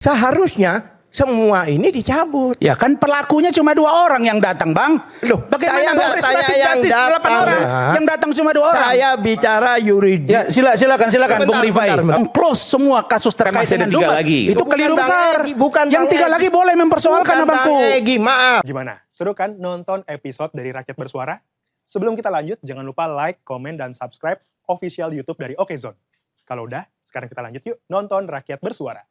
Seharusnya semua ini dicabut. Ya kan pelakunya cuma 2 orang yang datang, Bang. Loh, bagaimana saya restoratif yang justice 8 datang, orang yang datang cuma 2 orang? Saya bicara yuridis. Ya, silakan Bung Rifai. Close semua kasus terkait masih ada dengan 3 Dumas. lagi. Itu Bukan keliru Bang besar. Egy, bukan yang Bang 3 Egy. lagi boleh mempersoalkan, Bukan abangku. Bang Egy, maaf. Gimana? Seru kan nonton episode dari Rakyat Bersuara? Sebelum kita lanjut, jangan lupa like, komen, dan subscribe official YouTube dari Okezone. Kalau udah, sekarang kita lanjut yuk nonton Rakyat Bersuara.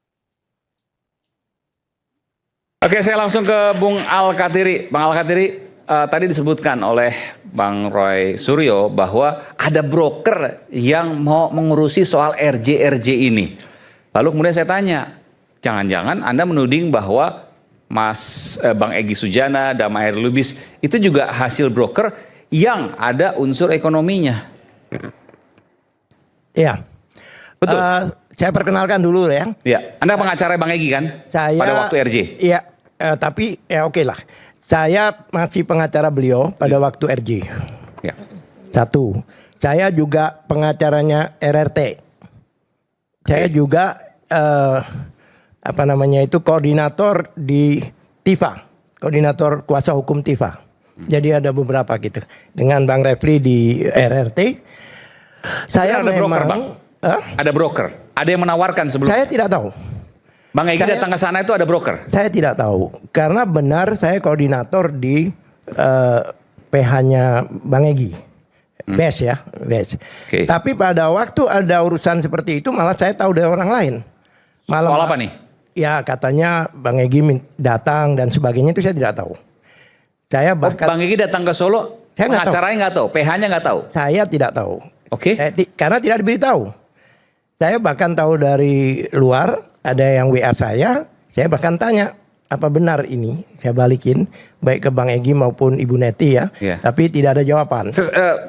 Oke, saya langsung ke Bung Al-Katiri. Bang Al-Katiri, tadi disebutkan oleh Bang Roy Suryo bahwa ada broker yang mau mengurusi soal RJ ini. Lalu kemudian saya tanya, jangan-jangan Anda menuding bahwa Bang Egy Sujana, Damai Lubis itu juga hasil broker yang ada unsur ekonominya. Iya. Betul. Saya perkenalkan dulu ya. Ya, Anda pengacara Bang Egy kan? Saya pada waktu RJ. Iya, tapi ya oke lah. Saya masih pengacara beliau pada waktu RJ. Ya. 1. Saya juga pengacaranya RRT. Saya juga koordinator di TIFA, koordinator kuasa hukum TIFA. Jadi ada beberapa gitu. Dengan Bang Refli di RRT. Saya ada memang broker, Bang? Ada broker. Ada yang menawarkan sebelum. Saya tidak tahu. Bang Egy datang ke sana itu ada broker. Saya tidak tahu. Karena benar saya koordinator di PH-nya Bang Egy. BES ya, BES. Okay. Tapi pada waktu ada urusan seperti itu malah saya tahu dari orang lain. Malah, soal apa nih? Ya katanya Bang Egy datang dan sebagainya itu saya tidak tahu. Saya bahkan Bang Egy datang ke Solo, pengacaranya nggak tahu, PH-nya nggak tahu. Saya tidak tahu. Oke. Karena tidak diberitahu. Saya bahkan tahu dari luar, ada yang WA saya bahkan tanya, apa benar ini? Saya balikin, baik ke Bang Egy maupun Ibu Neti ya, tapi tidak ada jawaban.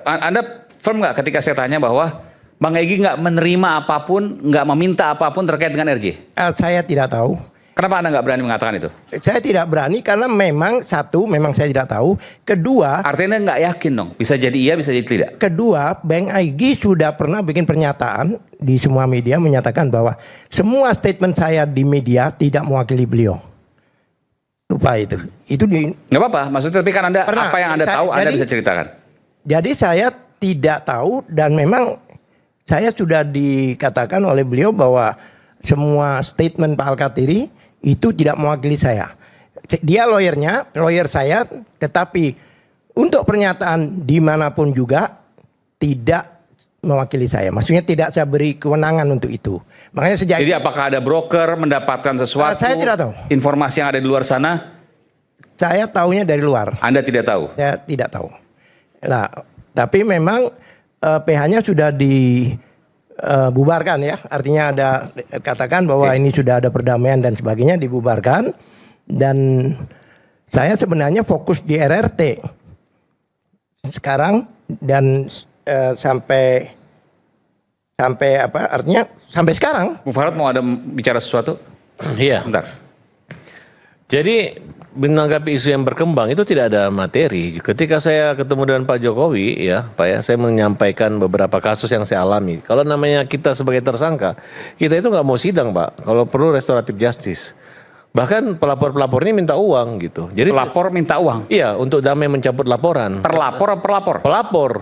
Anda firm nggak ketika saya tanya bahwa Bang Egy nggak menerima apapun, nggak meminta apapun terkait dengan RJ? Saya tidak tahu. Kenapa Anda nggak berani mengatakan itu? Saya tidak berani karena memang memang saya tidak tahu. Kedua, artinya nggak yakin dong. Bisa jadi iya, bisa jadi tidak. Kedua, Bang Egy sudah pernah bikin pernyataan di semua media menyatakan bahwa semua statement saya di media tidak mewakili beliau. Lupa itu. Itu di. Nggak apa-apa. Maksudnya tapi kan Anda Pernah, apa yang Anda tahu, Anda bisa ceritakan. Jadi saya tidak tahu dan memang saya sudah dikatakan oleh beliau bahwa semua statement Pak Al-Katiri itu tidak mewakili saya. Dia lawyer saya, tetapi untuk pernyataan dimanapun juga tidak mewakili saya. Maksudnya tidak saya beri kewenangan untuk itu. Makanya sejak. Jadi apakah ada broker mendapatkan sesuatu? Saya tidak tahu. Informasi yang ada di luar sana? Saya tahunya dari luar. Anda tidak tahu? Saya tidak tahu. Nah, tapi memang PH-nya sudah dibubarkan ya. Artinya ada katakan bahwa ini sudah ada perdamaian dan sebagainya, dibubarkan. Dan saya sebenarnya fokus di RRT sekarang dan sampai apa? Artinya sampai sekarang. Bu Farad mau ada bicara sesuatu? Iya. Bentar. Jadi menanggapi isu yang berkembang itu tidak ada materi. Ketika saya ketemu dengan Pak Jokowi, ya Pak ya, saya menyampaikan beberapa kasus yang saya alami. Kalau namanya kita sebagai tersangka, kita itu nggak mau sidang Pak. Kalau perlu restoratif justice. Bahkan pelapor-pelapor ini minta uang gitu. Jadi pelapor minta uang? Iya, untuk damai mencabut laporan. Terlapor atau pelapor? Pelapor.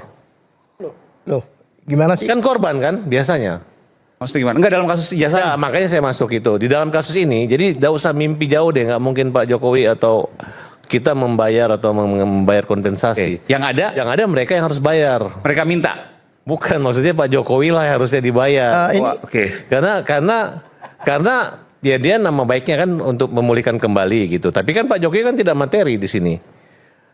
Loh, gimana sih? Kan korban kan biasanya. Maksudnya gimana? Enggak dalam kasus ijazah? Ya, makanya saya masuk itu. Di dalam kasus ini, jadi tidak usah mimpi jauh deh. Nggak mungkin Pak Jokowi atau kita membayar atau membayar kompensasi. Yang ada mereka yang harus bayar. Mereka minta? Bukan, maksudnya Pak Jokowi lah yang harusnya dibayar. Karena dia nama baiknya kan untuk memulihkan kembali gitu. Tapi kan Pak Jokowi kan tidak materi di sini.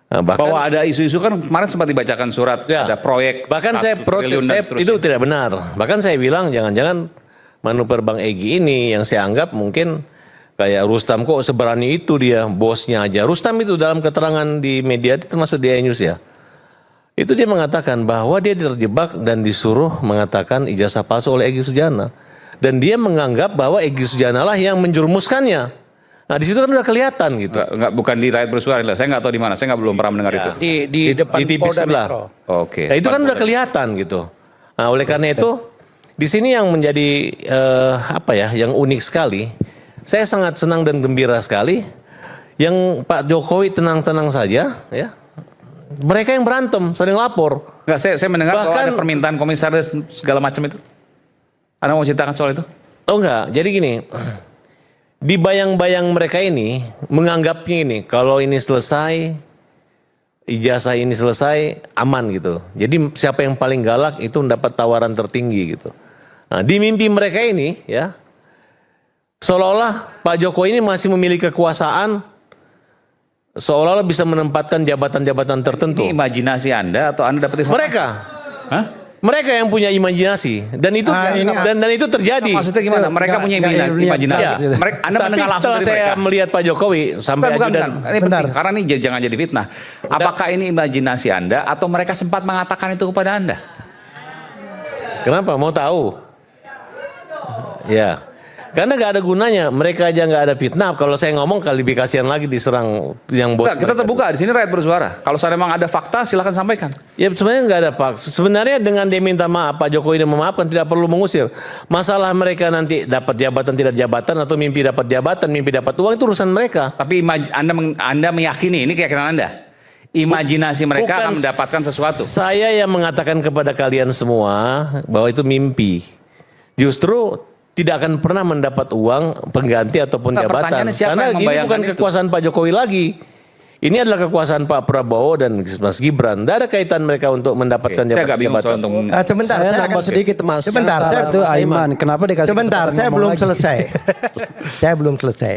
Nah, bahwa ada isu-isu kan kemarin sempat dibacakan surat, ya, ada proyek. Bahkan saya protes, itu tidak benar. Bahkan saya bilang jangan-jangan manuver Bang Egy ini yang saya anggap mungkin kayak Rustam, kok seberani itu dia bosnya aja. Rustam itu dalam keterangan di media termasuk di News ya. Itu dia mengatakan bahwa dia terjebak dan disuruh mengatakan ijazah palsu oleh Egy Sujana. Dan dia menganggap bahwa Egy Sujana lah yang menjerumuskannya. Nah di situ kan udah kelihatan gitu. Bukan di Rakyat Bersuara, saya nggak tahu di mana, saya belum pernah mendengar itu. Di depan di TV sebelah. Oke. Nah itu kan udah kelihatan gitu. Nah oleh karena itu di sini yang menjadi yang unik sekali saya sangat senang dan gembira sekali. Yang Pak Jokowi tenang-tenang saja, ya. Mereka yang berantem, sering lapor. Enggak, saya mendengar bahwa ada permintaan komisaris segala macam itu. Anda mau ceritakan soal itu? Oh enggak, jadi gini. Di bayang-bayang mereka ini menganggapnya ini kalau ini selesai, ijazah ini selesai, aman gitu. Jadi siapa yang paling galak itu mendapat tawaran tertinggi gitu. Nah, di mimpi mereka ini ya, seolah-olah Pak Jokowi ini masih memiliki kekuasaan, seolah-olah bisa menempatkan jabatan-jabatan tertentu. Ini imajinasi Anda atau Anda dapat informasi? Mereka, Hah? mereka yang punya imajinasi dan itu dan itu terjadi. Maksudnya gimana? Mereka punya imajinasi. Ya. Mereka, Anda Tapi mendengar langsung setelah dari saya mereka. melihat Pak Jokowi sampai Bukan. ajudan, Ini penting, karena ini jangan jadi fitnah. Apakah ini imajinasi Anda atau mereka sempat mengatakan itu kepada Anda? kenapa? Mau tahu? Ya, karena nggak ada gunanya. Mereka aja nggak ada fitnah. Kalau saya ngomong kali lebih kasihan lagi diserang yang bos. Enggak, kita terbuka di sini rakyat bersuara. Kalau saya memang ada fakta, silakan sampaikan. Ya sebenarnya nggak ada pak. Sebenarnya dengan dia minta maaf, Pak Jokowi dia memaafkan, tidak perlu mengusir. Masalah mereka nanti dapat jabatan tidak jabatan atau mimpi dapat jabatan, mimpi dapat uang itu urusan mereka. Tapi Anda meyakini, ini keyakinan Anda, imajinasi mereka akan mendapatkan sesuatu. Saya yang mengatakan kepada kalian semua bahwa itu mimpi. Justru tidak akan pernah mendapat uang pengganti ataupun Nah, jabatan. pertanyaannya siapa Karena yang ini membayangkan bukan itu? kekuasaan Pak Jokowi lagi. Ini adalah kekuasaan Pak Prabowo dan Mas Gibran. Tidak ada kaitan mereka untuk mendapatkan Saya agak bingung soal jabatan. untuk Sebentar, Saya saya nambah akan- sedikit Mas. Sebentar, Salah saya- itu Aiman. Kenapa dikasih Sebentar, kesempatan saya ngomong belum lagi? selesai. Saya belum selesai.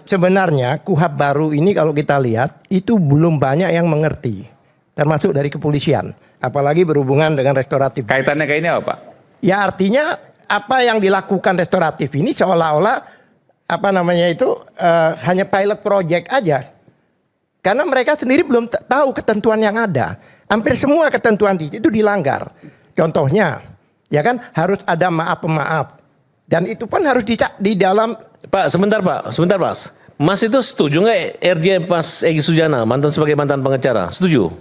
Sebenarnya KUHAP baru ini kalau kita lihat itu belum banyak yang mengerti, termasuk dari kepolisian, apalagi berhubungan dengan restoratif. kaitannya kayak ini apa, Pak? Ya artinya apa yang dilakukan restoratif ini seolah-olah apa namanya itu hanya pilot project aja. Karena mereka sendiri belum tahu ketentuan yang ada. Hampir semua ketentuan di situ dilanggar. Contohnya, ya kan harus ada maaf-pemaaf. Dan itu pun harus di dalam. Pak, sebentar Pak. Mas itu setuju nggak RJ Mas Egy Sujana sebagai mantan pengacara? Setuju?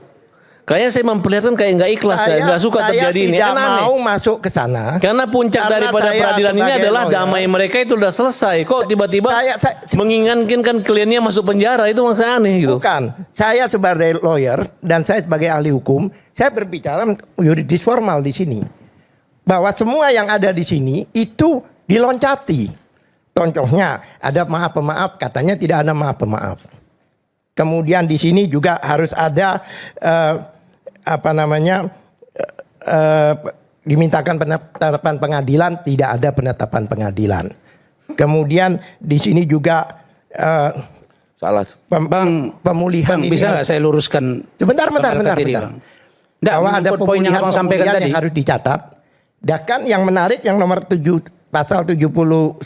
Kayaknya saya memperlihatkan kayak nggak ikhlas, nggak suka terjadi ini. Saya Kan tidak aneh. mau masuk ke sana. Karena puncak Karena daripada saya peradilan ini sebagai adalah lawyer, damai mereka itu udah selesai. Kok tiba-tiba saya- menginginkan kliennya masuk penjara, itu maksudnya aneh gitu. Bukan, saya sebagai lawyer dan saya sebagai ahli hukum, saya berbicara yuridis formal di sini. Bahwa semua yang ada di sini itu diloncati. Contohnya ada maaf-pemaaf, katanya tidak ada maaf-pemaaf. Kemudian di sini juga harus ada dimintakan penetapan pengadilan, tidak ada penetapan pengadilan. Kemudian di sini juga Salah. pemulihan Bang, ini bisa harus- nggak saya luruskan? Bentar. Bang? Nggak, Bahwa ada poin yang abang sampaikan pemulihan tadi. yang harus dicatat. Dan kan yang menarik yang nomor 7 pasal 79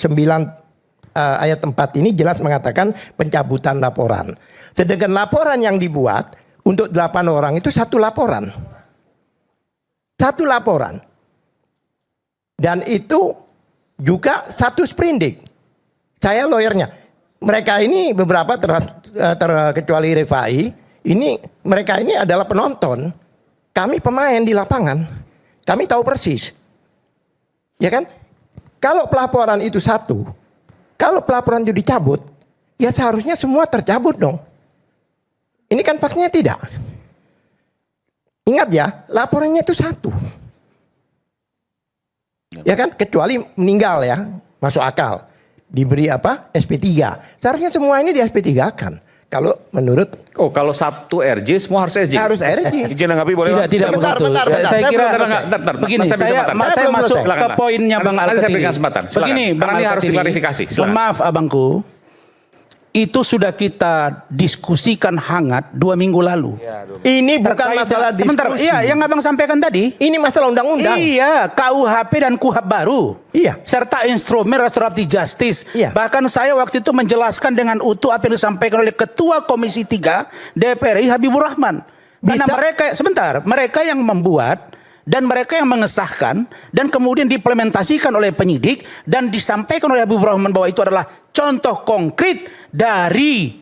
ayat 4 ini jelas mengatakan pencabutan laporan. Sedangkan laporan yang dibuat untuk 8 orang itu satu laporan. Satu laporan. Dan itu juga satu sprindik. Saya lawyernya. Mereka ini beberapa kecuali Rifai, ini mereka ini adalah penonton. Kami pemain di lapangan. Kami tahu persis. Ya kan? Kalau pelaporan itu satu, kalau pelaporan itu dicabut, ya seharusnya semua tercabut dong. Ini kan faktanya tidak. Ingat ya, laporannya itu satu. Ya kan? Kecuali meninggal ya, masuk akal. Diberi apa? SP3. Seharusnya semua ini di SP3 kan. Kalau menurut Oh, kalau Sabtu RJ semua harus RJ. harus RJ. Izin nanggapi boleh Pak? Tidak Bentar, begitu. bentar. Saya Saya kira Bentar, begini, Mas, saya Saya masuk belum ke selesai. poinnya Bang Nanti saya Al-Katiri. berikan kesempatan. Silakan. Begini Bang Karena ini harus Al-Katiri. diklarifikasi. Silakan. Mohon maaf abangku. Itu sudah kita diskusikan hangat 2 minggu lalu. Ini bukan Terkait- masalah diskusi. Sebentar, iya yang abang sampaikan tadi. Ini masalah undang-undang. Iya, KUHP dan KUHP baru. Iya. Serta instrumen restoratif justice. Iya. Bahkan saya waktu itu menjelaskan dengan utuh apa yang disampaikan oleh Ketua Komisi 3 DPR RI Habibur Rahman. Karena mereka yang membuat dan mereka yang mengesahkan dan kemudian diimplementasikan oleh penyidik dan disampaikan oleh Habibur Rahman bahwa itu adalah contoh konkret dari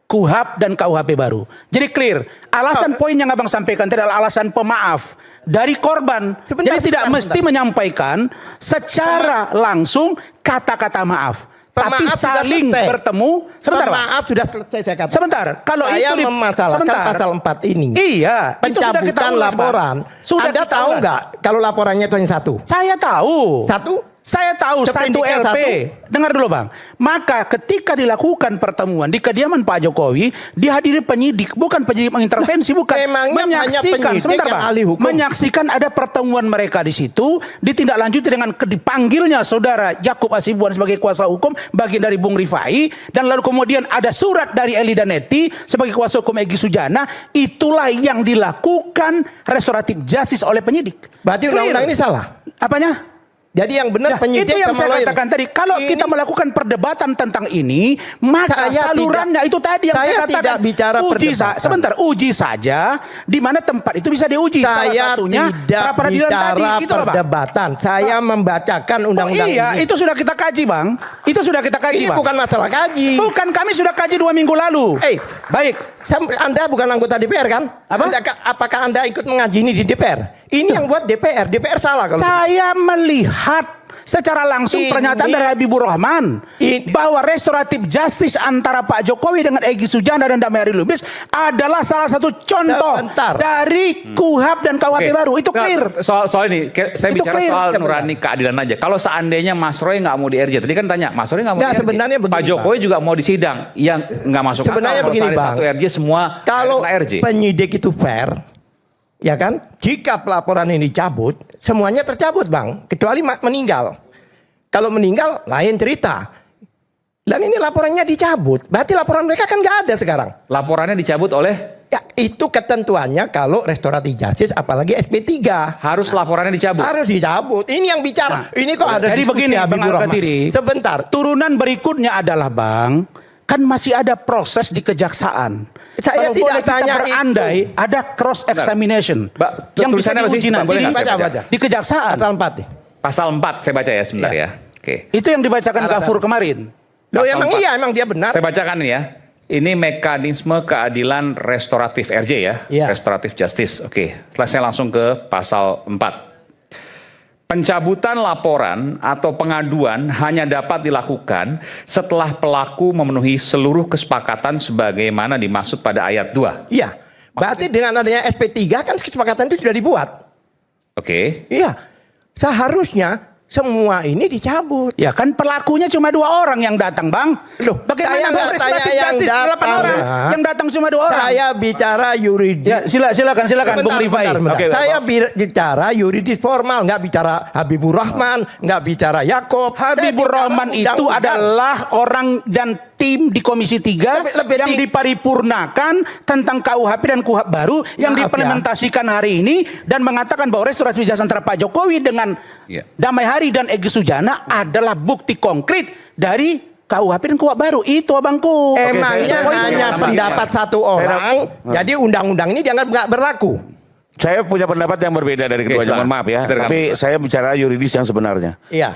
KUHP dan KUHP baru. Jadi clear. Alasan poin yang abang sampaikan tadi adalah alasan pemaaf dari korban. Jadi tidak mesti menyampaikan secara langsung kata-kata maaf. tapi Pemaaf sudah saling selesai. bertemu. Sebentar, Bang. Maaf sudah selesai saya katakan. Sebentar, kalau saya itu memasalahkan sebentar. pasal 4 ini. Iya, itu sudah kita Pencabutan ulas, Bang. laporan. Sudah Anda kita tahu ulas. nggak kalau laporannya itu hanya satu? Saya tahu. Satu? Saya tahu satu Seprindikan LP. satu. Dengar dulu Bang. Maka ketika dilakukan pertemuan di kediaman Pak Jokowi, dihadiri penyidik, bukan penyidik mengintervensi, bukan. Memangnya hanya penyidik sebentar yang Bang. ahli hukum? Menyaksikan ada pertemuan mereka di situ, ditindaklanjuti dengan dipanggilnya saudara Yakub Hasibuan sebagai kuasa hukum bagian dari Bung Rifai, dan lalu kemudian ada surat dari Eli Danetti sebagai kuasa hukum Egy Sujana. Itulah yang dilakukan restoratif justice oleh penyidik. Berarti Clear. undang-undang ini salah. Apanya? Jadi yang benar Nah, penyidik itu yang sama saya lawyer. katakan tadi. Kalau Ini- kita melakukan perdebatan tentang ini, maka Saya salurannya itu tadi yang saya saya katakan. tidak bicara perdebatan. Sebentar, uji saja di mana tempat itu bisa diuji. Salah Saya satunya tidak pra-peradilan bicara tadi. Gitu loh, Bang. perdebatan. Saya membacakan Oh, undang-undang iya, ini. itu sudah kita kaji, Bang. Itu sudah kita kaji, Ini Bang. bukan masalah kaji. Bukan, kami sudah kaji 2 minggu lalu. Baik. Anda bukan anggota DPR kan? Apa? Apakah Anda ikut mengaji ini di DPR? Ini yang buat DPR. DPR salah kalau Saya melihat secara langsung Ini- pernyataan dari Habibur Rahman Ini- bahwa restoratif justice antara Pak Jokowi dengan Egy Sujana dan Damai Hari Lubis adalah salah satu contoh Sebentar. dari KUHP dan KUHP Oke. baru. Itu Nah, clear. Soal ini, saya Itu bicara clear. soal Sebentar. nurani keadilan aja. Kalau seandainya Mas Roy nggak mau di RJ, tadi kan tanya, Mas Roy nggak mau Nggak, di RJ. sebenarnya begini, Pak Jokowi juga mau di sidang, yang nggak masuk Sebenarnya akal. begini, Kalau Bang. satu RJ semua Kalau kena RJ. penyidik itu fair, ya kan? Jika pelaporan ini dicabut, semuanya tercabut, Bang. Kecuali meninggal. Kalau meninggal, lain cerita. Dan ini laporannya dicabut. Berarti laporan mereka kan nggak ada sekarang. Laporannya dicabut oleh, Ya, itu ketentuannya kalau restoratif justice, apalagi SP3. harus laporannya dicabut. Harus dicabut. Ini yang bicara. ini kok ada Jadi diskusi begini, Bang Habibur Rahman. Al-Qatiri. Sebentar. Turunan berikutnya adalah, Bang, kan masih ada proses di kejaksaan. Saya Kalau tidak boleh kita tanya berandai, ada cross examination Mbak, yang bisa tulisannya apa sih? diuji Mbak, nanti boleh di, nggak saya baca? di kejaksaan. Pasal 4 nih. Pasal 4 saya baca ya sebentar Iya. ya. Oke. Itu yang dibacakan Alasan. Gafur kemarin. Loh, Pasal emang 4. iya, emang dia benar. Saya bacakan nih ya. Ini mekanisme keadilan restoratif RJ ya. Iya. Restoratif justice. Oke. Setelah saya langsung ke pasal 4. Pencabutan laporan atau pengaduan hanya dapat dilakukan setelah pelaku memenuhi seluruh kesepakatan sebagaimana dimaksud pada ayat 2. Iya. Berarti dengan adanya SP3 kan kesepakatan itu sudah dibuat. Oke. Iya. Seharusnya semua ini dicabut. Ya kan pelakunya cuma 2 orang yang datang, Bang. Loh, Bagaimana saya nggak restoratif tanya yang justice 8 datang, orang ya. yang datang cuma 2 orang? Saya bicara yuridis. Ya, silakan Bung Rifai. Bentar. Saya bicara yuridis formal, nggak bicara Habibur Rahman, nggak bicara Yakob. Habibur Rahman itu adalah orang dan tim di Komisi 3 Lebih yang diparipurnakan tentang KUHP dan KUHP baru yang Maaf ya. diimplementasikan hari ini dan mengatakan bahwa restoratif justice antara Pak Jokowi dengan Iya. Damai Hari dan Egy Sujana adalah bukti konkret dari KUHP dan KUHP baru. Itu abangku. Emangnya Poin hanya yang pendapat satu orang, jadi undang-undang ini dianggap nggak berlaku. Saya punya pendapat yang berbeda dari Oke, keduanya, silakan. mohon maaf ya. Silakan. Tapi saya bicara yuridis yang sebenarnya. Iya.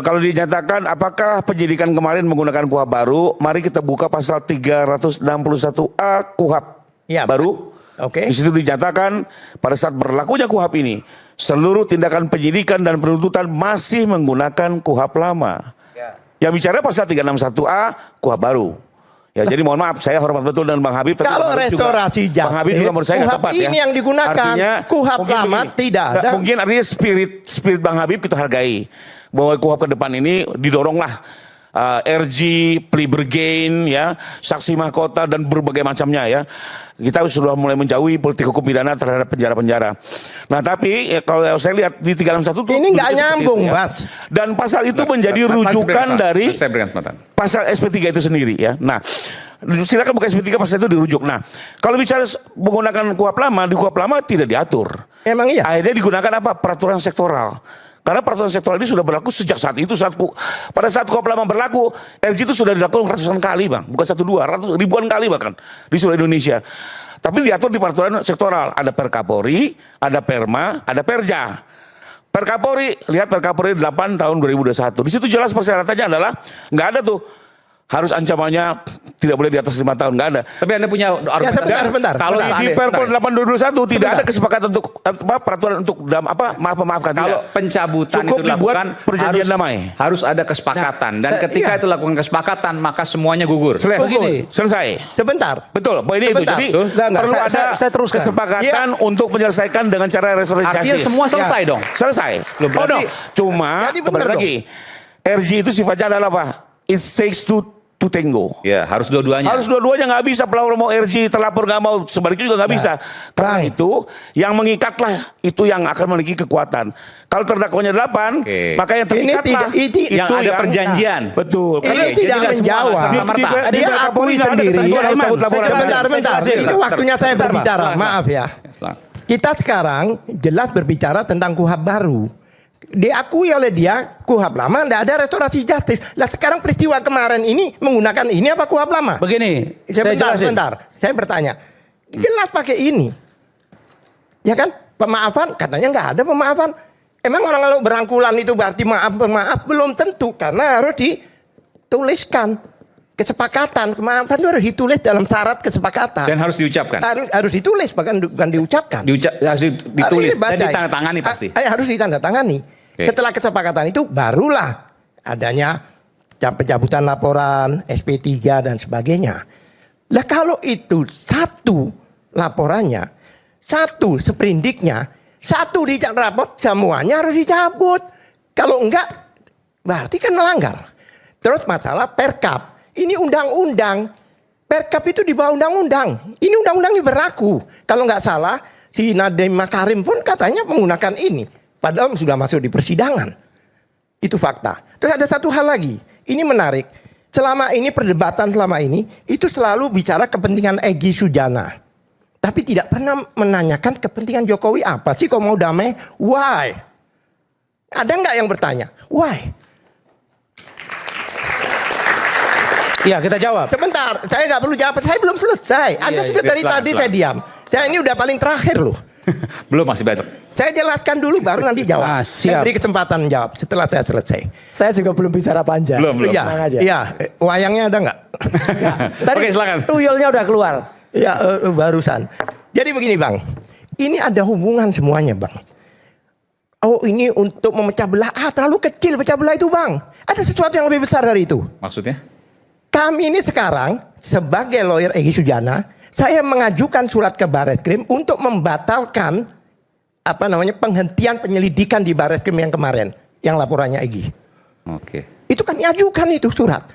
Kalau dinyatakan apakah penyidikan kemarin menggunakan KUHP baru, mari kita buka pasal 361A KUHP Iya, baru. Oke. Di situ dinyatakan pada saat berlakunya KUHP ini, seluruh tindakan penyidikan dan penuntutan masih menggunakan KUHP lama. Yang bicara pasal 361A KUHP baru. Ya, jadi mohon maaf, saya hormat betul dengan Bang Habib. tapi Kalau Bang Habib juga- restorasi Bang Habib juga menurut saya nggak KUHP tepat ya. ini yang digunakan. KUHP mungkin lama begini. tidak ada. Nggak, mungkin artinya spirit Bang Habib kita hargai. Bahwa KUHP ke depan ini didoronglah RG, plea bergain, ya, saksi mahkota dan berbagai macamnya ya. Kita sudah mulai menjauhi politik hukum pidana terhadap penjara-penjara. Nah tapi ya, kalau saya lihat di 361 itu Ini nggak seperti nyambung, itu, ya. Bas. Dan pasal itu menjadi Mas rujukan berikan- dari Saya berikan kesempatan. pasal SP3 itu sendiri ya. Nah, silakan buka SP3 pasal itu dirujuk. Nah, kalau bicara menggunakan KUHP lama, di KUHP lama tidak diatur. Emang iya? Akhirnya digunakan apa? Peraturan sektoral. Karena peraturan sektoral ini sudah berlaku sejak saat itu. Pada saat KUHP lama berlaku, RG itu sudah dilakukan ratusan kali, Bang. Bukan 1-2, ribuan kali bahkan di seluruh Indonesia. Tapi diatur di peraturan sektoral. Ada Perkapori, ada Perma, ada Perja. Perkapori, lihat Perkapori 8 tahun 2021. Di situ jelas persyaratannya adalah nggak ada tuh harus ancamannya tidak boleh di atas 5 tahun, nggak ada. Tapi Anda punya argumentasi. sebentar. Kalau Di Perpol 8221 tidak ada kesepakatan untuk peraturan untuk memaafkan. kalau tidak. pencabutan Cukup itu dilakukan dibuat perjanjian damai. harus ada kesepakatan dan Nah, ketika iya. itu lakukan kesepakatan maka semuanya gugur. Selesai. Sebentar. Betul, poinnya itu. Sebentar. Jadi Enggak, perlu saya ada teruskan. kesepakatan untuk menyelesaikan dengan cara restoratif Artinya justice. semua selesai dong. Selesai. Loh, berarti- Cuma Jadi kembali benar lagi. RG itu sifatnya adalah apa? It takes two to tango. Ya, harus dua-duanya. Harus dua-duanya, nggak bisa pelapor mau RG, terlapor nggak mau, sebaliknya juga nggak bisa. Karena itu yang mengikatlah itu yang akan memiliki kekuatan. Kalau terdakwanya 8, Oke. maka yang terikatlah tidak- ini- yang ada perjanjian. Betul. Ini Karena tidak jadi nggak semua menjawab. serta-merta. Dia akui sendiri. Sebentar. Ini waktunya saya berbicara. Silahkan. Maaf ya. Kita sekarang jelas berbicara tentang KUHP baru. Diakui oleh dia KUHP lama tidak ada restorasi justice. Lah sekarang peristiwa kemarin ini menggunakan ini apa KUHP lama? Begini, saya jelasin. Sebentar. Saya bertanya. Jelas pakai ini. Ya kan? Pemaafan katanya nggak ada pemaafan. Emang orang kalau berangkulan itu berarti maaf belum tentu karena harus dituliskan kesepakatan. Kemaafan itu harus ditulis dalam syarat kesepakatan. Dan harus diucapkan. Harus ditulis bahkan bukan diucapkan. Harus ditulis Ini dan baca. ditandatangani pasti. Harus ditandatangani. Oke. Setelah kesepakatan itu barulah adanya pencabutan laporan, SP3 dan sebagainya. Lah kalau itu satu laporannya, satu sprindiknya, satu dicabut raport, semuanya harus dicabut. Kalau enggak, berarti kan melanggar. Terus masalah perkap. Ini undang-undang. Perkap itu di bawah undang-undang. Ini undang-undang ini berlaku. Kalau nggak salah, si Nadiem Makarim pun katanya menggunakan ini. Padahal sudah masuk di persidangan. Itu fakta. Terus ada satu hal lagi. Ini menarik. Selama ini perdebatan selama ini itu selalu bicara kepentingan Egy Sujana. Tapi tidak pernah menanyakan kepentingan Jokowi apa sih kalau mau damai? Why? Ada nggak yang bertanya? Why? Ya, kita jawab. Sebentar, saya nggak perlu jawab. Saya belum selesai. Anda sudah dari Setelah, tadi setelah. saya diam. Saya ini udah paling terakhir loh. Belum, masih banyak. Saya jelaskan dulu baru nanti jawab. Saya siap. beri kesempatan jawab setelah saya selesai. Saya juga belum bicara panjang. Belum. Iya, Tenang aja. iya. Wayangnya ada nggak? Tadi Oke, silakan. tuyulnya udah keluar. Ya, barusan. Jadi begini Bang, ini ada hubungan semuanya Bang. Oh ini untuk memecah belah, terlalu kecil pecah belah itu Bang. Ada sesuatu yang lebih besar dari itu. Maksudnya? Kami ini sekarang sebagai lawyer Egy Sujana, saya mengajukan surat ke Barreskrim untuk membatalkan penghentian penyelidikan di Barreskrim yang kemarin, yang laporannya Egy. Oke. Itu kami ajukan itu surat.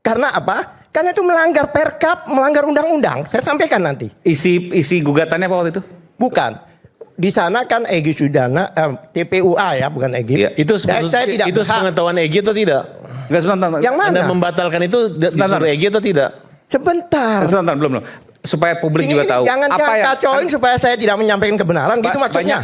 Karena apa? Karena itu melanggar perkap, melanggar undang-undang. Saya sampaikan nanti. Isi gugatannya apa waktu itu? Bukan. Di sana kan Egy Sujana, TPUA ya, bukan Egy. Iya. Itu Saya tidak itu berhak. pengetahuan Egy atau tidak? Enggak, sebentar. Yang mana? Anda membatalkan itu disuruh Egy atau tidak? Sebentar. Sebentar, belum. Supaya publik Ini juga tahu. jangan kacauin supaya saya tidak menyampaikan kebenaran gitu maksudnya.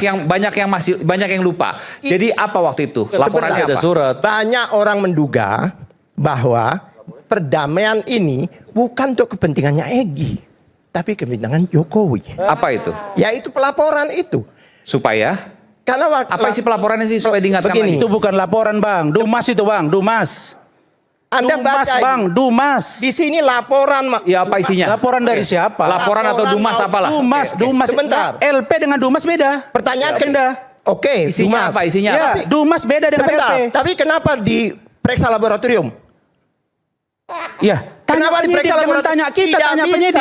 banyak yang lupa. Jadi apa waktu itu? Laporannya Ada apa? surat. Banyak orang menduga bahwa perdamaian ini bukan untuk kepentingannya Egy, tapi kepentingan Jokowi. Apa itu? Yaitu pelaporan itu. Supaya Karena apa isi pelaporannya sih supaya diingatkan begini. lagi? Itu bukan laporan, Bang. Dumas itu, Bang. Dumas. Anda Dumas, baca Bang. Dumas. di sini laporan. Ya apa isinya? Laporan dari siapa? Laporan atau Laporan Dumas mau- apalah? Dumas, Oke. Dumas. Sebentar. LP dengan Dumas beda. Pertanyaan Beda. Oke, Isinya Dumas. apa? Isinya Ya, apa? Dumas beda dengan Sebentar, LP. tapi kenapa diperiksa laboratorium? Ya, tanya Kenapa penyidik, diperiksa jangan laboratorium? tanya kita, Tidak tanya bisa. penyidik.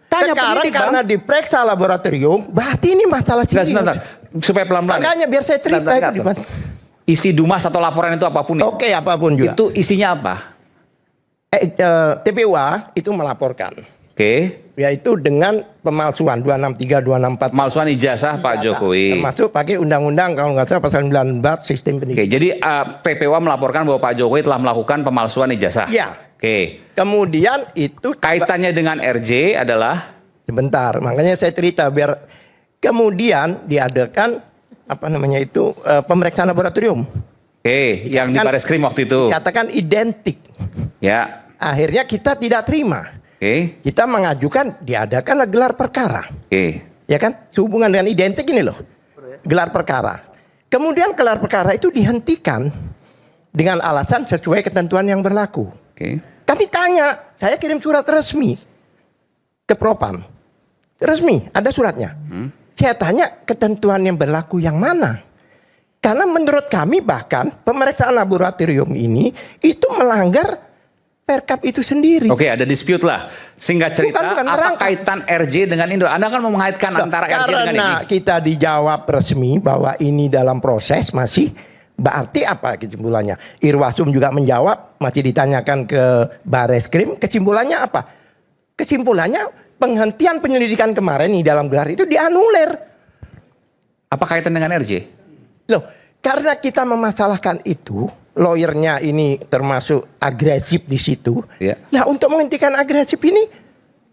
Tanya Sekarang penyidik, Bang. karena diperiksa laboratorium, berarti ini masalah Enggak, serius. sebentar. Supaya pelan-pelan. Makanya biar saya cerita Sebentar, itu. sebentar. Isi Dumas atau laporan itu apapun itu. Oke, apapun juga. Itu isinya apa? TPUA itu melaporkan, Oke. yaitu dengan pemalsuan 263, 264. Pemalsuan ijazah Pak Jokowi. Termasuk pakai undang-undang kalau nggak salah pasal 19 sistem Oke, pendidikan. jadi TPUA melaporkan bahwa Pak Jokowi telah melakukan pemalsuan ijazah. Iya. Oke. Kemudian itu Kaitannya dengan RJ adalah sebentar, makanya saya cerita biar kemudian diadakan pemeriksaan laboratorium. yang di Kan- Barreskrim waktu itu. Katakan identik. Ya. Akhirnya kita tidak terima. Oke. Kita mengajukan diadakan gelar perkara. Oke. Ya kan? Sehubungan dengan identik ini loh. Gelar perkara. Kemudian gelar perkara itu dihentikan dengan alasan sesuai ketentuan yang berlaku. Oke. Kami tanya, saya kirim surat resmi ke Propam. Resmi, ada suratnya. Saya tanya ketentuan yang berlaku yang mana? Karena menurut kami bahkan pemeriksaan laboratorium ini itu melanggar Perkap itu sendiri. Oke, ada dispute lah. Singkat cerita, Bukan apa merangkap. kaitan RJ dengan Indo? Anda kan mau mengaitkan antara RJ dengan ini. Karena kita dijawab resmi bahwa ini dalam proses masih, berarti apa kesimpulannya? Irwasum juga menjawab, masih ditanyakan ke Bareskrim, kesimpulannya apa? Kesimpulannya penghentian penyelidikan kemarin di dalam gelar itu dianulir. Apa kaitan dengan RJ? Loh, karena kita memasalahkan itu, lawyernya ini termasuk agresif di situ. Iya. Nah, untuk menghentikan agresif ini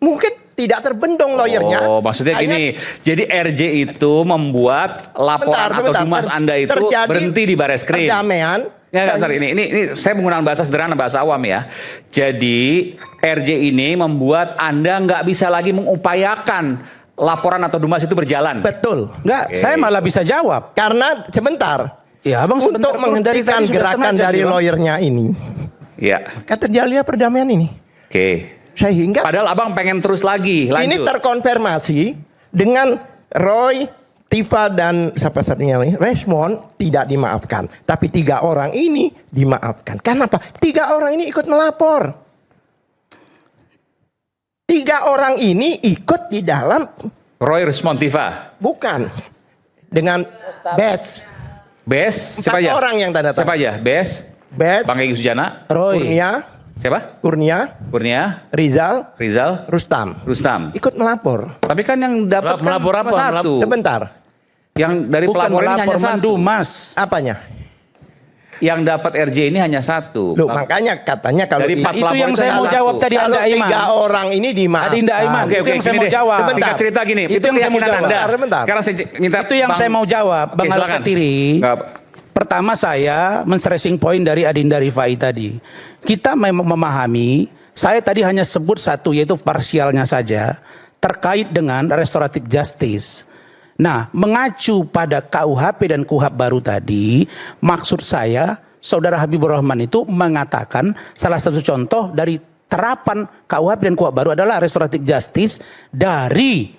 mungkin tidak terbendung lawyernya. Oh, maksudnya gini. Jadi RJ itu membuat laporan atau dumas Anda itu terjadi berhenti di Bareskrim. Perdamaian. Ya, sorry, ini saya menggunakan bahasa sederhana, bahasa awam ya. Jadi RJ ini membuat Anda nggak bisa lagi mengupayakan laporan atau dumas itu berjalan. Betul. Enggak, saya malah bisa jawab. Karena sebentar. Ya, Abang sebentar, untuk terus dari menghentikan tadi sudah gerakan setengah jam, dari Bang. lawyernya ini, Ya, kan terjadi perdamaian ini. oke. Sehingga Padahal abang pengen terus lagi, ini lanjut. terkonfirmasi dengan Roy, Tifa dan siapa satunya lagi, Resmond tidak dimaafkan. Tapi 3 orang ini dimaafkan. Kenapa? 3 orang ini ikut melapor. 3 orang ini ikut di dalam, Roy Resmontiva. bukan, dengan Bes. Bes, 4 siapa aja? orang yang tanda tangan. Siapa aja? Bes, Bes, Bang Egy Sujana, Roy. siapa? Kurnia, Kurnia, Rizal, Rizal, Rustam. Rustam. Ikut melapor. Tapi kan yang dapat kan Melapor apa? cuma satu. Sebentar. Yang dari Bukan pelapor ini hanya melapor, satu. mendumas. Apanya? Yang dapat RJ ini hanya satu. Loh, makanya katanya kalau Dari ini- empat Itu yang pelapor saya itu mau satu. jawab tadi, kalau Anda Aiman. 3 orang ini dimaafkan. Adinda Aiman. Oke, Itu yang saya gini mau deh. jawab. Sebentar. Singkat cerita gini. Itu yang saya mau keyakinan jawab. Anda. Sebentar. Sekarang saya minta Itu yang Bang- saya mau jawab, Bang Oke, silakan. Al-Katiri. Nggak. Pertama saya men-stressing point dari Adinda Rifai tadi. Kita memang memahami, saya tadi hanya sebut satu yaitu parsialnya saja terkait dengan restoratif justice. Nah, mengacu pada KUHP dan KUHAP baru tadi, maksud saya Saudara Habibur Rahman itu mengatakan salah satu contoh dari terapan KUHP dan KUHAP baru adalah restoratif justice dari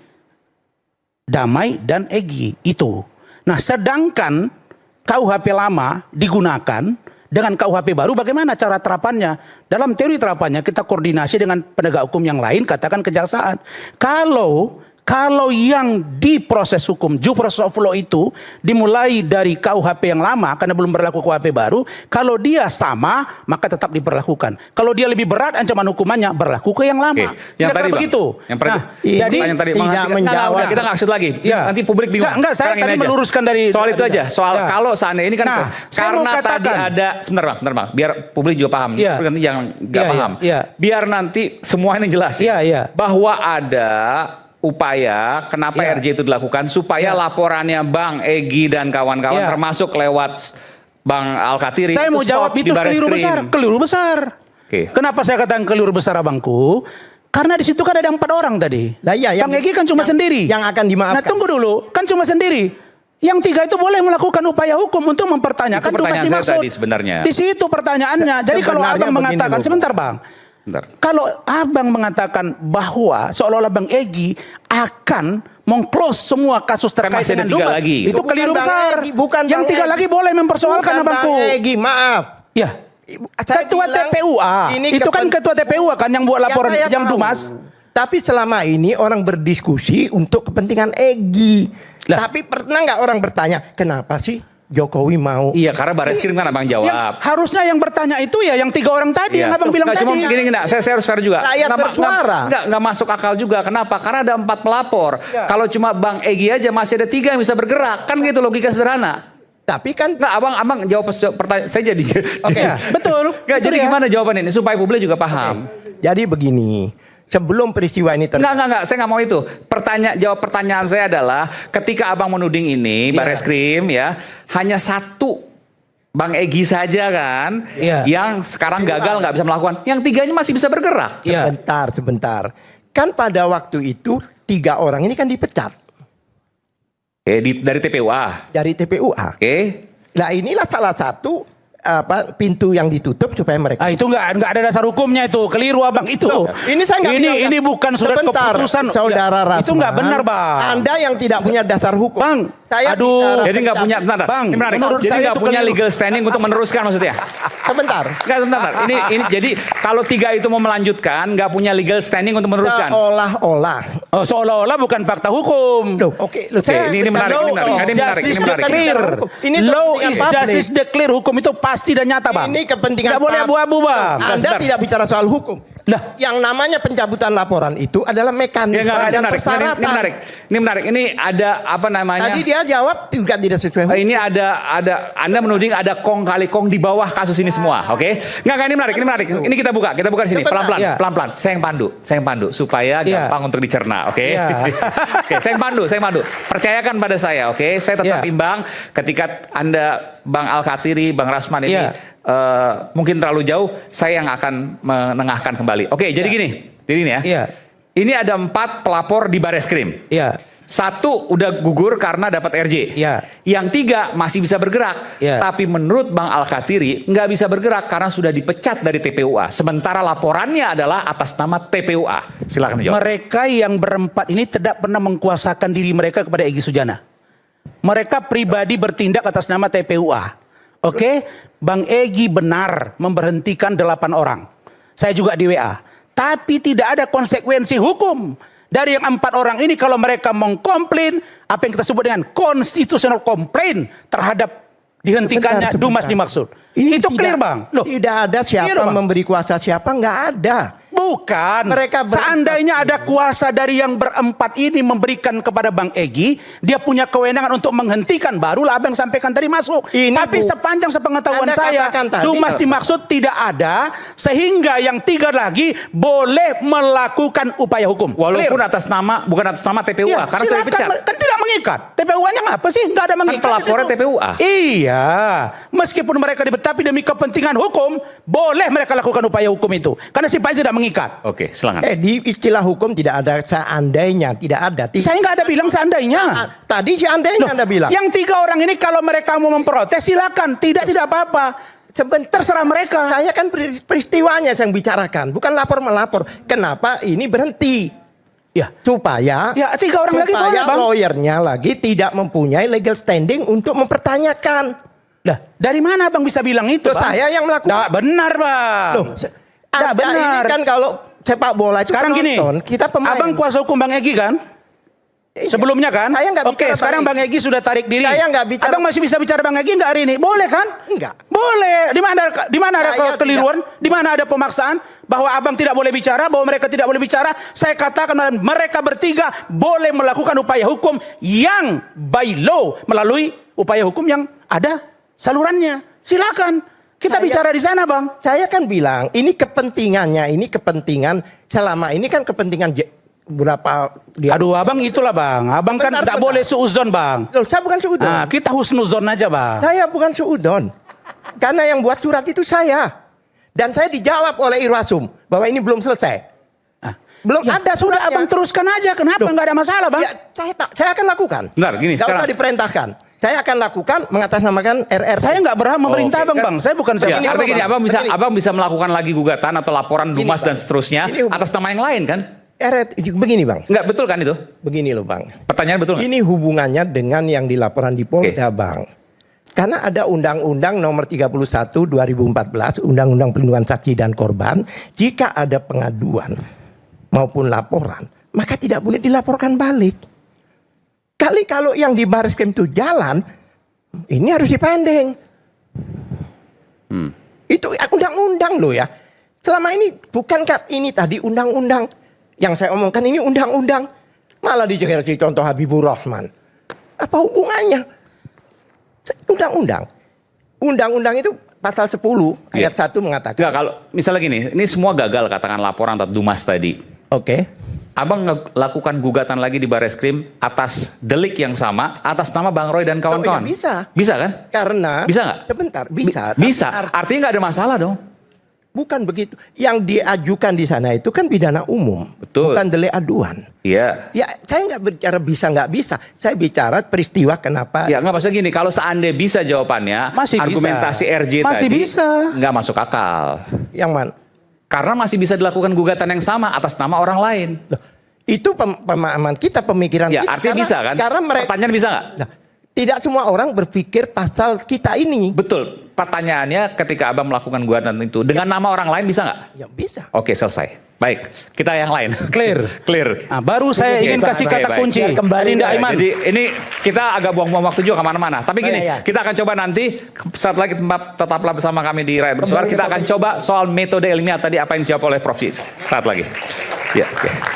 Damai dan Egy itu. Nah, sedangkan KUHP lama digunakan dengan KUHP baru, bagaimana cara terapannya? Dalam teori terapannya kita koordinasi dengan penegak hukum yang lain, katakan kejaksaan. Kalau yang di proses hukum, due process of law itu dimulai dari KUHP yang lama karena belum berlaku KUHP baru, kalau dia sama maka tetap diperlakukan. Kalau dia lebih berat ancaman hukumannya berlaku ke yang lama. Oke, yang tadi, Bang. begitu. Yang pertama, jadi yang tadi tidak Bang, menjawab. udah, kita nggak maksud lagi. Ya. Nanti publik bingung. Enggak, saya Sekarang tadi ini aja. meluruskan dari soal itu aja. Soal Ya. kalau seandainya ini kan Nah, saya mau karena tadi katakan. ada sebentar bang, biar publik juga paham. Iya. Publik nanti yang nggak Iya, paham. iya. Biar nanti semua ini jelas. Iya, iya. Bahwa ada upaya kenapa Iya. RJ itu dilakukan supaya Iya. laporannya Bang Egy dan kawan-kawan Iya. termasuk lewat Bang Al-Katiri. Saya mau jawab stop itu di Bareskrim. keliru besar. Oke. Kenapa saya katakan keliru besar abangku? Karena di situ kan ada 4 orang tadi. Lah iya, Bang Egy kan cuma sendiri. yang akan dimaafkan. Nah tunggu dulu, kan cuma sendiri. Yang 3 itu boleh melakukan upaya hukum untuk mempertanyakan Itu pertanyaan dumas saya dimaksud. tadi sebenarnya. Di situ pertanyaannya. Jadi kalau Sebenarnya abang begini, mengatakan, Bro. sebentar bang. Bentar. Kalau abang mengatakan bahwa seolah-olah Bang Egy akan meng-close semua kasus Kan terkait masih ada dengan 3 dumas, lagi. itu Bukan keliru Bang besar. Egy, bukan yang Bang 3 Egy. lagi boleh mempersoalkan Bukan abangku. Bang Egy, maaf. Ya. Saya Ketua bilang, TPUA. ini Itu kan ketua TPUA kan yang buat laporan saya yang tahu. dumas. Tapi selama ini orang berdiskusi untuk kepentingan Egy. Lah. Tapi pernah nggak orang bertanya, kenapa sih Jokowi mau? Iya, karena Bareskrim kan abang jawab. Harusnya yang bertanya itu ya yang 3 orang tadi Iya. yang abang bilang Nggak, tadi. cuma gini, saya harus fair juga. Rakyat bersuara. Nggak masuk akal juga. Kenapa? Karena ada 4 pelapor. Ya. Kalau cuma Bang Egy aja masih ada 3 yang bisa bergerak. Kan gitu logika sederhana. Tapi kan Nggak, abang jawab pertanyaan. Saya jadi. Oke. Ya, betul. Nggak, Betul jadi ya. gimana jawaban ini supaya publik juga paham? jadi begini, sebelum peristiwa ini terjadi. Enggak, saya nggak mau itu. Jawab pertanyaan saya adalah ketika abang menuding ini, Iya. Bareskrim ya, hanya satu Bang Egy saja kan, Iya. yang sekarang gagal nggak bisa melakukan. Yang 3-nya masih bisa bergerak. Iya. Sebentar. Kan pada waktu itu 3 orang ini kan dipecat Dari TPUA. dari TPUA. Oke. Nah inilah salah satu pintu yang ditutup supaya mereka. Ah, itu nggak ada dasar hukumnya itu, keliru abang itu. Ini saya nggak bilang- ini bukan surat Sebentar, keputusan saudara Rasman. Itu nggak benar bang. Anda yang tidak punya dasar hukum. Bang, saya aduh. bicara Jadi nggak punya, bentar, Bang, ini menarik. menurut Jadi saya nggak itu punya keliru. legal standing untuk meneruskan maksudnya. Sebentar. Nggak, bentar. Ini jadi kalau 3 itu mau melanjutkan, nggak punya legal standing untuk meneruskan. Seolah-olah. Oh, seolah-olah bukan fakta hukum. Loh, oke, loh, saya ini menarik, Law ini menarik. is Ini menarik, justice ini menarik. declare. Ini Law kepentingan is publik. justice declare. Hukum itu pasti dan nyata bang. Ini kepentingan Nggak boleh pub- abu-abu bang. Anda Sebentar. tidak bicara soal hukum. Lah. Yang namanya pencabutan laporan itu adalah Ya, mekanisme nggak, ini dan menarik, persyaratan. ini menarik. Ini menarik. Ini ada apa namanya? Tadi dia jawab tidak sesuai hukum. Ini ada Anda menuding ada kong kali kong di bawah kasus ini semua, oke? Nggak, ini menarik, ini menarik. Ini kita buka di sini, Sebentar, pelan-pelan, ya. pelan-pelan. Saya yang pandu supaya Ya. gampang untuk dicerna, oke? Ya. Oke, saya yang pandu. Percayakan pada saya, oke? Saya tetap Ya. imbang ketika Anda, Bang Al-Katiri, Bang Rasman ini Ya. mungkin terlalu jauh, saya yang akan menengahkan kembali. Oke, jadi gini ya. Iya. Ini ada 4 pelapor di Bareskrim. Iya. 1 udah gugur karena dapat RJ. Ya. Yang 3 masih bisa bergerak. Ya. Tapi menurut Bang Al-Katiri nggak bisa bergerak karena sudah dipecat dari TPUA. Sementara laporannya adalah atas nama TPUA. Silakan dijawab. Mereka yang berempat ini tidak pernah mengkuasakan diri mereka kepada Egy Sujana. Mereka pribadi bertindak atas nama TPUA. Oke, Bang Egy benar memberhentikan 8 orang. Saya juga di WA. Tapi tidak ada konsekuensi hukum. Dari yang 4 orang ini kalau mereka mengkomplain, apa yang kita sebut dengan constitutional complaint terhadap dihentikannya Sebentar, Dumas sebentar. dimaksud. Ini Itu tidak- clear bang. Loh, Tidak ada siapa Iya, Bang. memberi kuasa siapa, nggak ada. bukan. Mereka Seandainya ada kuasa dari yang berempat ini memberikan kepada Bang Egy, dia punya kewenangan untuk menghentikan. Barulah abang sampaikan tadi masuk. Ini Tapi bu- sepanjang sepengetahuan Anda saya, katakan tadi, Dumas dimaksud tidak ada, sehingga yang 3 lagi boleh melakukan upaya hukum. Walaupun Clear? bukan atas nama TPUA Ya, karena sudah silakan. dipecat. Kan tidak mengikat. TPUA-nya ngapa sih? Nggak ada mengikat. pelapornya di situ. TPUA. Iya. Meskipun mereka tapi demi kepentingan hukum, boleh mereka lakukan upaya hukum itu. Karena sifatnya tidak mengikat. Oke, silakan. Di istilah hukum tidak ada seandainya, tidak ada. Saya nggak ada bilang seandainya. Tadi seandainya Anda bilang. Yang 3 orang ini kalau mereka mau memprotes silakan. Tidak apa-apa. Sebentar, Terserah mereka. Saya kan peristiwanya yang bicarakan, bukan lapor melapor. Kenapa ini berhenti? Ya. Supaya Ya, 3 orang lagi boleh, Bang. lawyernya lagi tidak mempunyai legal standing untuk mempertanyakan. Lah, dari mana Bang bisa bilang itu, Loh, Bang? saya yang melakukan. Nggak benar, Bang. Loh, Nggak Anda benar. ini kan kalau sepak bola itu Sekarang gini, penonton, kita pemain. Abang kuasa hukum Bang Egy kan? Sebelumnya kan? Saya nggak Oke, bicara sekarang Bang Bang Egy sudah tarik diri. Saya nggak bicara- Abang masih bisa bicara Bang Egy nggak hari ini? Boleh kan? Enggak. Boleh. Di mana ada Saya kekeliruan? Di mana ada pemaksaan bahwa Abang tidak boleh bicara, bahwa mereka tidak boleh bicara? Saya katakan mereka bertiga boleh melakukan upaya hukum yang by law melalui upaya hukum yang ada salurannya. Silakan. Kita bicara di sana, Bang. Saya kan bilang ini kepentingannya, ini kepentingan selama ini kan kepentingan berapa dia. Aduh, Abang itulah, Bang. Abang kan Bentar, tidak bentar. boleh suuzon, Bang. Loh, saya bukan suudon. Nah, kita husnuzon aja, Bang. Saya bukan suudon. Karena yang buat surat itu saya. Dan saya dijawab oleh Irwasum bahwa ini belum selesai. Ah. Belum Ya, ada sudah suratnya. Abang teruskan aja. Kenapa Loh. nggak ada masalah, Bang? Ya, saya akan lakukan. Bentar, gini, Nggak sekarang. usah diperintahkan. Saya akan lakukan mengatasnamakan RR. Saya nggak berhak memerintah, Oke, Bang, kan- Bang. Saya bukan Ya, Ini artinya apa, gini, Bang? Begini. abang bisa melakukan lagi gugatan atau laporan Gini, Dumas Bang. dan seterusnya Ini- atas nama yang lain kan? Begini Bang. Enggak betul kan itu? Begini loh Bang. Pertanyaan betul nggak? Ini hubungannya dengan yang dilaporan di Polda Bang. Karena ada Undang-Undang Nomor 31 2014, Undang-Undang Perlindungan Saksi dan Korban, jika ada pengaduan maupun laporan, maka tidak boleh dilaporkan balik. Kalau yang di Bareskrim itu jalan, ini harus dipending. Itu undang-undang loh ya. Selama ini bukankah ini tadi undang-undang yang saya omongkan ini undang-undang, malah dicari contoh Habibur Rahman. Apa hubungannya? Undang-undang. Undang-undang itu pasal 10 ayat 1 mengatakan. Enggak, kalau misalnya gini, ini semua gagal katakan laporan atas Dumas tadi. Oke. Abang lakukan gugatan lagi di Bareskrim atas delik yang sama atas nama Bang Roy dan kawan-kawan. Oh, iya, bisa. Bisa kan? Karena Bisa nggak? Sebentar, bisa. Bisa. Tapi Artinya nggak ada masalah dong. Bukan begitu. Yang diajukan di sana itu kan pidana umum, Betul. bukan delik aduan. Iya. Ya, saya nggak bicara bisa nggak bisa. Saya bicara peristiwa kenapa. Ya nggak maksudnya gini, kalau seandainya bisa jawabannya, Masih bisa. argumentasi RJ Masih tadi bisa. nggak masuk akal. Yang mana? Karena masih bisa dilakukan gugatan yang sama atas nama orang lain. Loh, itu pemahaman kita, pemikiran Ya kita. artinya bisa kan? Karena mereka. Pertanyaan bisa nggak? Nah, tidak semua orang berpikir pasal kita ini. Betul. Pertanyaannya ketika Abang melakukan gugatan itu dengan nama orang lain bisa nggak? Ya bisa. Oke, selesai. Baik, kita yang lain. Clear. Clear. Nah, baru saya Oke, ingin kasih baik, kata baik. kunci. Biar kembali Adinda Ya, Aiman. jadi ini kita agak buang-buang waktu juga kemana-mana. Tapi gini, iya. kita akan coba nanti saat lagi tetaplah bersama kami di Rakyat Bersuara. Kembali Kita ke akan coba soal metode ilmiah tadi apa yang dijawab oleh Prof. Saat lagi. Ya, oke.